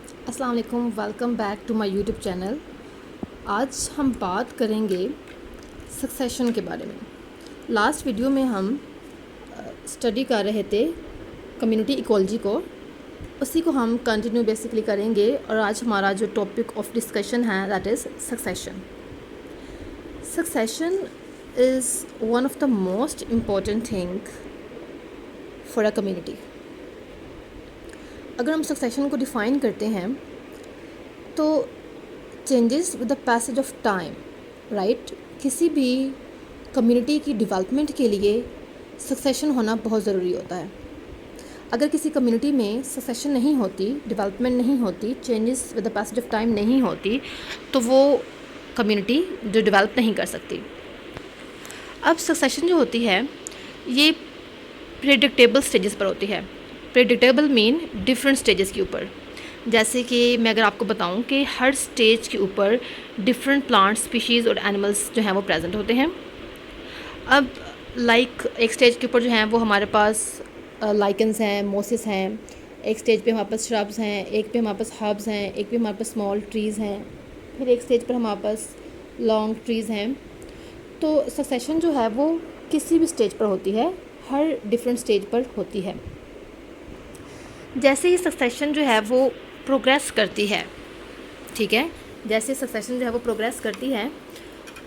अस्सलाम वालेकुम, welcome back to my YouTube channel. आज हम बात करेंगे सक्सेशन के बारे में। लास्ट वीडियो में हम स्टडी कर रहे थे कम्युनिटी इकोलॉजी को, उसी को हम कंटिन्यू बेसिकली करेंगे। और आज हमारा जो टॉपिक ऑफ डिस्कशन है that is succession. Succession is one of the most important thing for a community. अगर हम सक्सेशन को डिफ़ाइन करते हैं तो changes with the passage of time, right. किसी भी कम्युनिटी की डेवलपमेंट के लिए सक्सेशन होना बहुत ज़रूरी होता है। अगर किसी कम्युनिटी में सक्सेशन नहीं होती, डेवलपमेंट नहीं होती, changes with the passage of time नहीं होती, तो वो कम्युनिटी जो डेवलप नहीं कर सकती। अब सक्सेशन जो होती है ये प्रेडिक्टेबल स्टेजेस पर होती है। प्रेडिक्टेबल मीन डिफरेंट स्टेजेस के ऊपर। जैसे कि मैं अगर आपको बताऊं कि हर स्टेज के ऊपर डिफरेंट प्लांट स्पीशीज़ और एनिमल्स जो हैं वो प्रेजेंट होते हैं। अब एक स्टेज के ऊपर जो हैं वो हमारे पास लाइकन्स हैं, मोसिस हैं। एक स्टेज पे हमारे पास श्रब्स हैं, एक पे हमारे पास हर्ब्स हैं, एक पे हमारे पास स्मॉल ट्रीज़ हैं, फिर एक स्टेज पर हमारे पास लॉन्ग ट्रीज़ हैं। तो सक्सेशन जो है वो किसी भी स्टेज पर होती है, हर डिफरेंट स्टेज पर होती है। जैसे ही सक्सेशन जो है वो प्रोग्रेस करती है, ठीक है, जैसे सक्सेशन जो है वो प्रोग्रेस करती है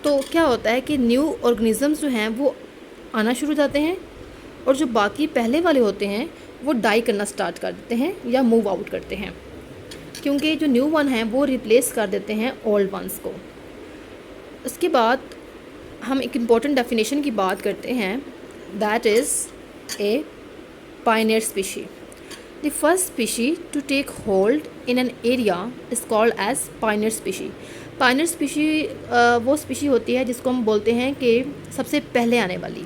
तो क्या होता है कि न्यू ऑर्गेनिजम्स जो हैं वो आना शुरू हो जाते हैं, और जो बाकी पहले वाले होते हैं वो डाई करना स्टार्ट कर देते हैं या मूव आउट करते हैं, क्योंकि जो न्यू वन हैं वो रिप्लेस कर देते हैं ओल्ड वंस को। उसके बाद हम एक इम्पॉर्टेंट डेफिनेशन की बात करते हैं, that is a Pioneer species. The first species to take hold in an area is called as pioneer species. Pioneer species वो स्पीशी होती है जिसको हम बोलते हैं कि सबसे पहले आने वाली।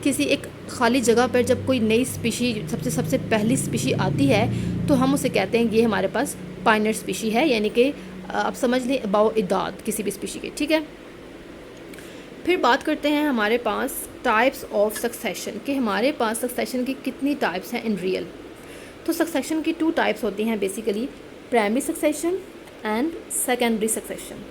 किसी एक खाली जगह पर जब कोई नई स्पीशी सबसे पहली स्पीशी आती है तो हम उसे कहते हैं ये हमारे पास पायनियर स्पीशी है, यानी कि आप समझ लें अबाउट इदाद किसी भी स्पीशी के, ठीक है। फिर बात करते हैं हमारे पास टाइप्स ऑफ सक्सेशन, कि हमारे पास सक्सेशन की कितनी टाइप्स हैं इन रियल। तो सक्सेशन की 2 टाइप्स होती हैं basically, primary succession and secondary succession.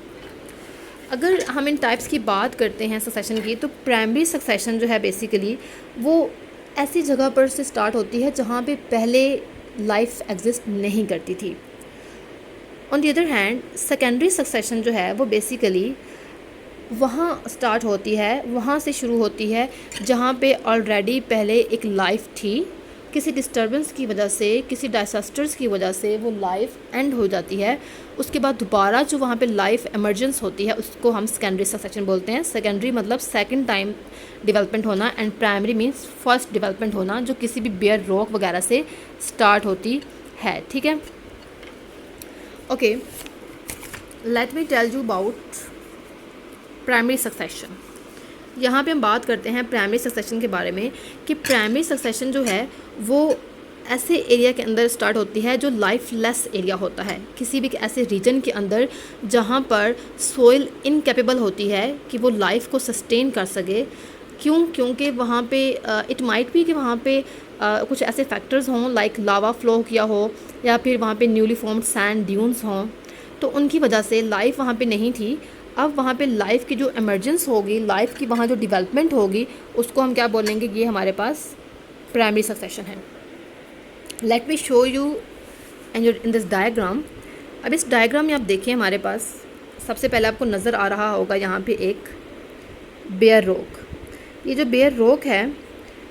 अगर हम इन टाइप्स की बात करते हैं सक्सेशन की, तो प्राइमरी सक्सेशन जो है बेसिकली वो ऐसी जगह पर से स्टार्ट होती है जहाँ पे पहले लाइफ एग्जिस्ट नहीं करती थी। On the other hand secondary succession जो है वो बेसिकली वहाँ स्टार्ट होती है, वहाँ से शुरू होती है जहाँ पे ऑलरेडी पहले एक लाइफ थी। किसी डिस्टर्बेंस की वजह से, किसी डिसास्टर्स की वजह से वो लाइफ एंड हो जाती है। उसके बाद दोबारा जो वहाँ पे लाइफ एमरजेंस होती है उसको हम सेकेंडरी सक्सेशन बोलते हैं। सेकेंडरी मतलब सेकंड टाइम डेवलपमेंट होना, and primary means first development होना जो किसी भी बेयर रॉक वगैरह से स्टार्ट होती है, ठीक है। Okay, let me tell you about primary succession. यहाँ पे हम बात करते हैं प्राइमरी सक्सेशन के बारे में, कि प्राइमरी सक्सेशन जो है वो ऐसे एरिया के अंदर स्टार्ट होती है जो लाइफलेस एरिया होता है, किसी भी ऐसे रीजन के अंदर जहाँ पर सोइल इनकेपेबल होती है कि वो लाइफ को सस्टेन कर सके। क्योंकि वहाँ पे इट माइट भी कि वहाँ पे कुछ ऐसे फैक्टर्स हों लाइक लावा फ्लो किया हो, या फिर वहाँ पे न्यूली फॉर्म्ड सैंड ड्यून्स हों, तो उनकी वजह से लाइफ वहाँ पे नहीं थी। अब वहाँ पे लाइफ की जो एमरजेंस होगी, लाइफ की वहाँ जो डेवलपमेंट होगी, उसको हम क्या बोलेंगे, ये हमारे पास प्राइमरी सक्सेशन है। Let me show you in this diagram. अब इस डायग्राम में आप देखिए, हमारे पास सबसे पहले आपको नज़र आ रहा होगा यहाँ पे एक बेयर रॉक। ये जो बेयर रॉक है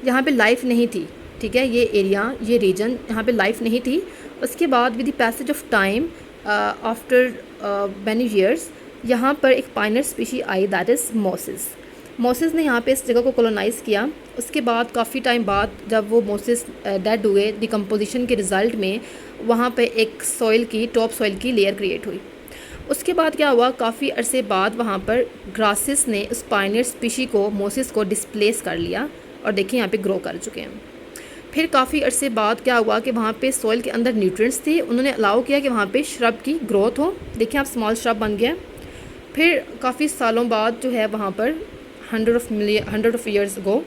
यहाँ पे लाइफ नहीं थी, ठीक है। ये एरिया, ये रीजन, यहाँ पे लाइफ नहीं थी। उसके बाद with the passage of time after many years यहाँ पर एक पायनियर स्पीशी आई, दैट इज़ मोसिस। मोसिस ने यहाँ पे इस जगह को कॉलोनाइज़ किया। उसके बाद काफ़ी टाइम बाद जब वो मोसिस डेड हुए, डिकम्पोजिशन के रिज़ल्ट में वहाँ पे एक सॉइल की, टॉप सॉइल की लेयर क्रिएट हुई। उसके बाद क्या हुआ, काफ़ी अरसे बाद वहाँ पर ग्रासेस ने उस पायनियर स्पीशी को, मोसिस को डिस्प्लेस कर लिया, और देखिए यहाँ पे ग्रो कर चुके हैं। फिर काफ़ी अरसे बाद क्या हुआ कि वहाँ पे सॉइल के अंदर न्यूट्रिएंट्स थे, उन्होंने अलाउ किया कि वहाँ पे श्रब की ग्रोथ हो। देखिए आप स्मॉल श्रब बन गया। फिर काफ़ी सालों बाद जो है वहाँ पर hundred of years go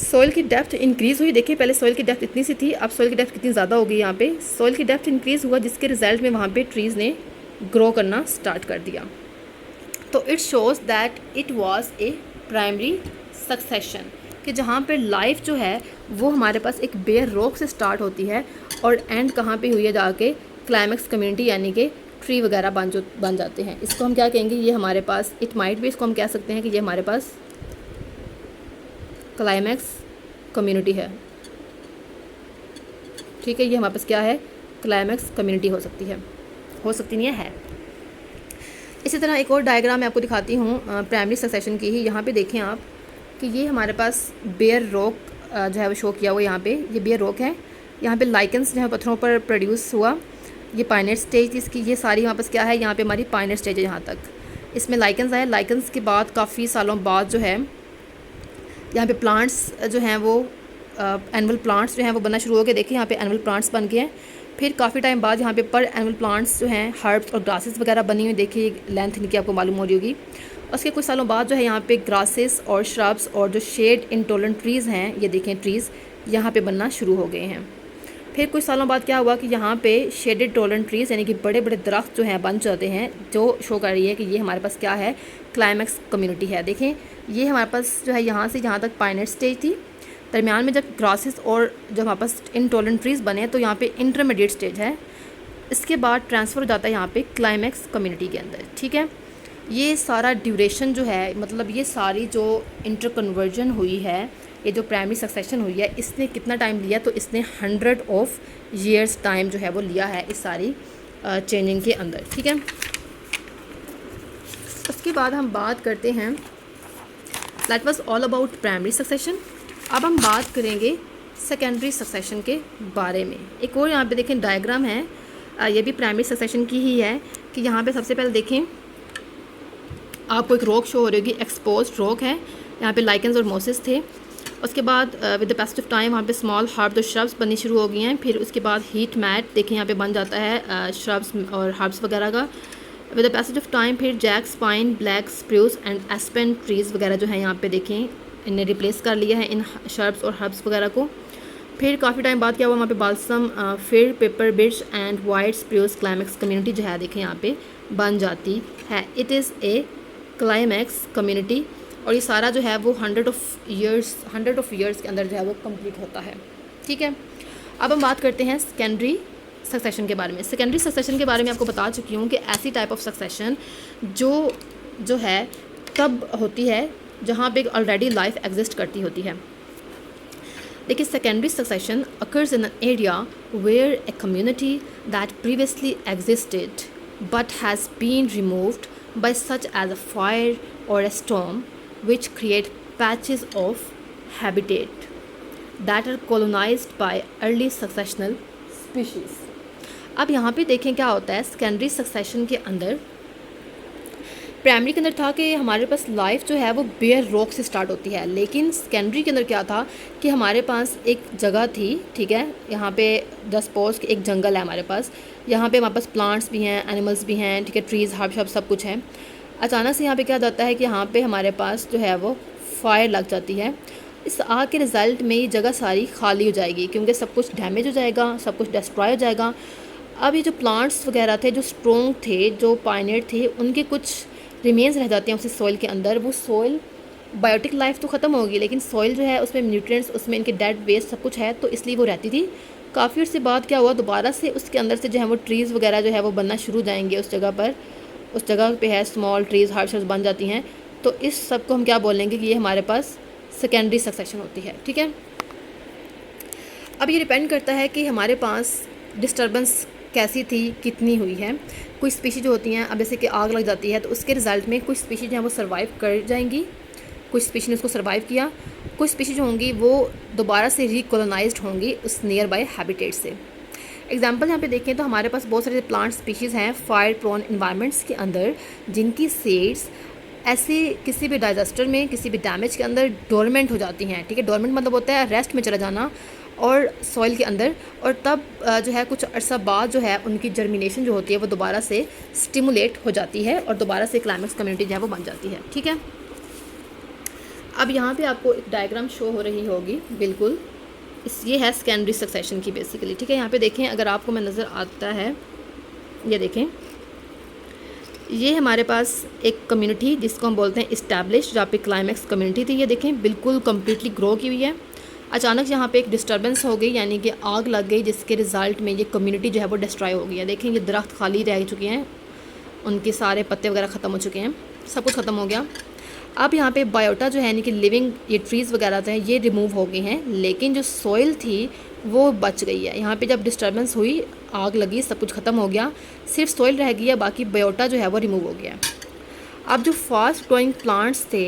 soil की डेप्थ इंक्रीज़ हुई। देखिए पहले सॉइल की डेप्थ इतनी सी थी, अब सॉइल की डेप्थ कितनी ज़्यादा हो गई। यहाँ पे सॉइल की डेप्थ इंक्रीज़ हुआ जिसके रिजल्ट में वहाँ पे ट्रीज़ ने ग्रो करना स्टार्ट कर दिया। तो it shows that it was a primary succession, कि जहाँ पे लाइफ जो है वो हमारे पास एक बेयर रॉक से स्टार्ट होती है और एंड कहाँ पे हुई है जाके क्लाइमेक्स कम्युनिटी, यानी कि ट्री वगैरह बन जाते हैं। इसको हम क्या कहेंगे, ये हमारे पास इट माइट भी, इसको हम कह सकते हैं कि ये हमारे पास क्लाइमेक्स कम्युनिटी है। ठीक है, ये हमारे पास क्या है, क्लाइमेक्स कम्युनिटी हो सकती है, हो सकती नहीं है। इसी तरह एक और डायग्राम मैं आपको दिखाती हूँ प्राइमरी सक्सेशन की ही। यहाँ पे देखें आप कि ये हमारे पास बेयर रॉक जो है वो शो किया हुआ, यहाँ पे ये बेयर रॉक है। यहाँ पे लाइकन्स जो है पत्थरों पर प्रोड्यूस हुआ, ये पाइनेट स्टेज इसकी, ये सारी यहाँ पास क्या है, यहाँ पे हमारी पाइनेट स्टेज है। यहाँ तक इसमें लाइकन्स आए। लाइकन्स के बाद काफ़ी सालों बाद जो है यहाँ पे प्लांट्स जो हैं वो एनुअल प्लांट्स जो हैं वो बनना शुरू हो गए। देखिए यहाँ पे एनुअल प्लांट्स बन गए हैं। फिर काफ़ी टाइम बाद यहाँ पे पर एनुअल प्लांट्स जो हैं हर्ब्स और ग्रासेस वगैरह बनी हुई। देखिए लेंथ इनकी आपको मालूम हो रही होगी। उसके कुछ सालों बाद जो है यहाँ पे ग्रासेस और श्रब्स और जो शेड इंटॉलरेंट ट्रीज़ हैं, ये देखें ट्रीज़ यहाँ पे बनना शुरू हो गए हैं। फिर कुछ सालों बाद क्या हुआ कि यहाँ पे शेडेड टॉलरेंट ट्रीज़ यानी कि बड़े बड़े दरख्त जो हैं बन जाते हैं, जो शो कर रही है कि ये हमारे पास क्या है, क्लाइमेक्स कम्युनिटी है। देखें ये हमारे पास जो है यहाँ से यहाँ तक पाइनेट स्टेज थी, दरमियान में जब ग्रासेस और जब हमारे पास इंटॉलरेंट ट्रीज़ बने तो यहाँ पे इंटरमीडिएट स्टेज है। इसके बाद ट्रांसफ़र हो जाता है यहाँ पे क्लाइमेक्स कम्युनिटी के अंदर। ठीक है, ये सारा ड्यूरेशन जो है, मतलब ये सारी जो इंटर कन्वर्जन हुई है, ये जो प्राइमरी सक्सेशन हुई है, इसने कितना टाइम लिया, तो इसने 100 ऑफ ईयर्स टाइम जो है वो लिया है इस सारी चेंजिंग के अंदर। ठीक है, उसके बाद हम बात करते हैं, that was all about primary succession. अब हम बात करेंगे सेकेंडरी सक्सेशन के बारे में। एक और यहाँ पे देखें डायग्राम है, ये भी प्राइमरी सक्सेशन की ही है। कि यहाँ पे सबसे पहले देखें आपको एक रॉक शो हो रही होगी, एक्सपोज्ड रॉक है, यहाँ पे लाइकन्स और मोसेस थे। उसके बाद with the passage of time वहाँ पे स्मॉल हर्ब्स और श्रब्स बननी शुरू हो गई हैं। फिर उसके बाद हीट मैट देखें यहाँ पे बन जाता है श्रब्स और हर्ब्स वगैरह का। With the passage of time फिर jack, spine, black spruce and aspen trees वगैरह जो है यहाँ पे देखें इन्हें रिप्लेस कर लिया है इन श्रब्स और हर्ब्स वगैरह को। फिर काफ़ी टाइम बाद क्या हुआ, वहाँ पे बाल्सम, फिर paper birch and white spruce climax community जो है देखें यहाँ पे बन जाती है। It is a climax community, और ये सारा जो है वो 100 ऑफ ईयर्स के अंदर जो है वो कंप्लीट होता है। ठीक है, अब हम बात करते हैं सेकेंडरी सक्सेशन के बारे में। सेकेंडरी सक्सेशन के बारे में आपको बता चुकी हूँ कि ऐसी टाइप ऑफ सक्सेशन जो है तब होती है जहाँ पे ऑलरेडी लाइफ एग्जिस्ट करती होती है। देखिए secondary succession occurs in an area where a community that previously existed but has been removed by such as a fire or a storm, which create patches of habitat that are colonized by early successional species। अब यहाँ पे देखें क्या होता है secondary succession के अंदर। Primary के अंदर था कि हमारे पास लाइफ जो है वो बेयर रॉक से स्टार्ट होती है, लेकिन सेकेंडरी के अंदर क्या था कि हमारे पास एक जगह थी। ठीक है, यहाँ पे जस्ट सपोज एक जंगल है हमारे पास, यहाँ पे हमारे पास प्लांट्स भी हैं, एनिमल्स भी हैं, ठीक है, ट्रीज़, हर्ब शब सब कुछ है। अचानक से यहाँ पे क्या जाता है कि यहाँ पे हमारे पास जो है वो फायर लग जाती है। इस आग के रिज़ल्ट में ये जगह सारी खाली हो जाएगी क्योंकि सब कुछ डैमेज हो जाएगा, सब कुछ डिस्ट्रॉय हो जाएगा। अब ये जो प्लांट्स वगैरह थे, जो स्ट्रॉन्ग थे, जो पायनियर थे, उनके कुछ रिमेन्स रह जाते हैं उस सॉइल के अंदर। वो सॉइल बायोटिक लाइफ तो ख़त्म होगी, लेकिन सॉइल जो है उसमें न्यूट्रिएंट्स, उसमें इनके डेड वेस्ट सब कुछ है, तो इसलिए वो रहती थी। काफ़ी अर्से बाद क्या हुआ, दोबारा से उसके अंदर से जो है वो ट्रीज़ वगैरह जो है वो बनना शुरू जाएंगे उस जगह पर। उस जगह पे है स्मॉल ट्रीज़, हर्ब्स बन जाती हैं। तो इस सब को हम क्या बोलेंगे कि ये हमारे पास सेकेंडरी सक्सेशन होती है। ठीक है, अब ये डिपेंड करता है कि हमारे पास डिस्टर्बेंस कैसी थी, कितनी हुई है। कुछ स्पीशीज़ जो होती हैं, अब जैसे कि आग लग जाती है तो उसके रिज़ल्ट में कुछ स्पीशीज़ जो हैं वो सर्वाइव कर जाएंगी, कुछ स्पीशीज़ ने उसको सर्वाइव किया, कुछ स्पीशीज़ जो होंगी वो दोबारा से रिकोलोनाइज्ड होंगी उस नियर बाय हैबिटेट से। एग्जाम्पल यहाँ पे देखें तो हमारे पास बहुत सारे प्लांट स्पीशीज़ हैं फायर प्रोन इन्वायरमेंट्स के अंदर, जिनकी सीड्स ऐसे किसी भी डाइजेस्टर में, किसी भी डैमेज के अंदर डोरमेंट हो जाती हैं। ठीक है, डोरमेंट मतलब होता है रेस्ट में चला जाना और सॉइल के अंदर, और तब जो है कुछ अर्सा बाद जो है उनकी जर्मिनेशन जो होती है वो दोबारा से स्टिमुलेट हो जाती है और दोबारा से क्लाइमेक्स कम्युनिटी जो है वो बन जाती है। ठीक है, अब यहाँ पे आपको एक डायग्राम शो हो रही होगी, बिल्कुल ये है सेकेंडरी सक्सेशन की बेसिकली, ठीक है। यहाँ पे देखें, अगर आपको मैं नज़र आता है, ये देखें, ये हमारे पास एक कम्युनिटी जिसको हम बोलते हैं इस्टेब्लिश, जहाँ पे क्लाइमैक्स कम्युनिटी थी, ये देखें बिल्कुल कम्प्लीटली ग्रो की हुई है। अचानक यहाँ पे एक डिस्टर्बेंस हो गई, यानी कि आग लग गई, जिसके रिज़ल्ट में ये कम्युनिटी जो है वो डिस्ट्रॉय हो गई है। देखें ये दरख्त खाली रह चुके हैं, उनके सारे पत्ते वगैरह ख़त्म हो चुके हैं, सब कुछ ख़त्म हो गया। अब यहाँ पे बायोटा जो है, यानी कि लिविंग ये ट्रीज़ वगैरह थे, ये रिमूव हो गए हैं, लेकिन जो सॉइल थी वो बच गई है। यहाँ पे जब डिस्टर्बेंस हुई, आग लगी, सब कुछ ख़त्म हो गया, सिर्फ सॉइल रह गई है, बाकी बायोटा जो है वो रिमूव हो गया। अब जो फास्ट ग्रोइंग प्लांट्स थे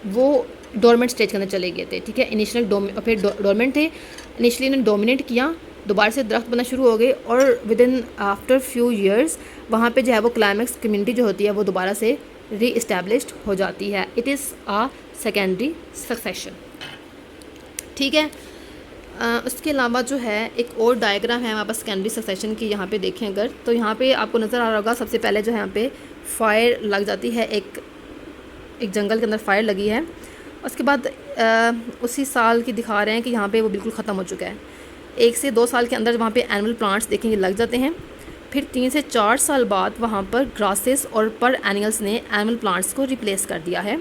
वो डोरमेंट स्टेज के अंदर चले गए थे, ठीक है। इनिशियल फिर डोरमेंट थे, इनिशियली इन्होंने डोमिनेट किया, दोबारा से दरख्त बनना शुरू हो गए, और with in after few years वहाँ पे जो है वो क्लाइमैक्स कम्युनिटी जो होती है वो दोबारा से री इस्टेब्लिश्ड हो जाती है। It is a secondary succession, ठीक है। उसके अलावा जो है एक और डायग्राम है हमारे पास सेकेंडरी सक्सेशन की, यहाँ पे देखें अगर, तो यहाँ पे आपको नज़र आ रहा होगा, सबसे पहले जो है यहाँ पे फायर लग जाती है, एक जंगल के अंदर फायर लगी है। उसके बाद उसी साल की दिखा रहे हैं कि यहाँ पे वो बिल्कुल ख़त्म हो चुका है। 1 से 2 साल के अंदर वहाँ पे एनिमल प्लांट्स देखेंगे लग जाते हैं। फिर 3 से 4 साल बाद वहाँ पर ग्रासेस और पर एनिमल्स ने एनिमल प्लांट्स को रिप्लेस कर दिया है।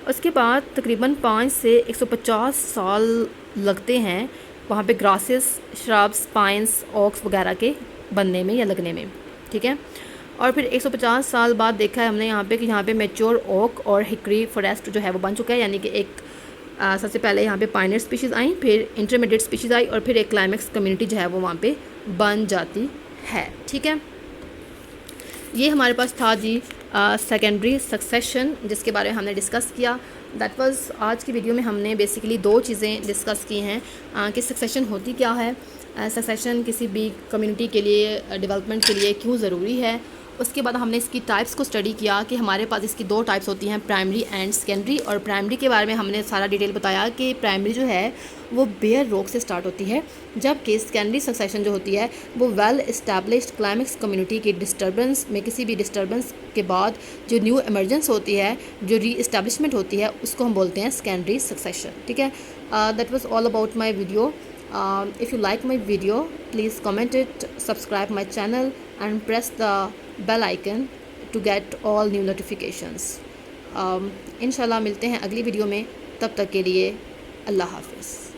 उसके बाद तकरीबन 5 से 150 साल लगते हैं वहाँ पे ग्रासेस, श्रब्स, पाइन्स, ओक्स वगैरह के बनने में या लगने में, ठीक है। और फिर 150 साल बाद देखा है हमने यहाँ पे कि यहाँ पे मैच्योर ओक और हिकरी फॉरेस्ट जो है वो बन चुका है, यानी कि एक सबसे पहले यहाँ पे पाइनियर स्पीशीज़ आई, फिर इंटरमीडिएट स्पीशीज़ आई, और फिर एक क्लाइमैक्स कम्युनिटी जो है वो वहाँ पे बन जाती है, ठीक है। ये हमारे पास था जी सेकेंडरी सक्सेशन, जिसके बारे में हमने डिस्कस किया। दैट वाज आज की वीडियो में हमने बेसिकली 2 चीज़ें डिस्कस की हैं कि सक्सेशन होती क्या है, सक्सेशन किसी भी कम्युनिटी के लिए, डेवलपमेंट के लिए क्यों ज़रूरी है। उसके बाद हमने इसकी टाइप्स को स्टडी किया कि हमारे पास इसकी 2 टाइप्स होती हैं, प्राइमरी एंड सेकेंडरी। और प्राइमरी के बारे में हमने सारा डिटेल बताया कि प्राइमरी जो है वो बेयर रॉक से स्टार्ट होती है, जबकि सेकेंडरी सक्सेशन जो होती है वो वेल इस्टेब्लिश्ड क्लाइमैक्स कम्युनिटी की डिस्टर्बेंस में, किसी भी डिस्टर्बेंस के बाद जो न्यू एमरजेंस होती है, जो री इस्टेब्लिशमेंट होती है, उसको हम बोलते हैं सेकेंडरी सक्सेशन, ठीक है। That was all about my video. If you like my video, please comment it, subscribe my channel and press the bell icon to get all new notifications. इंशाल्लाह मिलते हैं अगली वीडियो में, तब तक के लिए अल्लाह हाफ़िज़।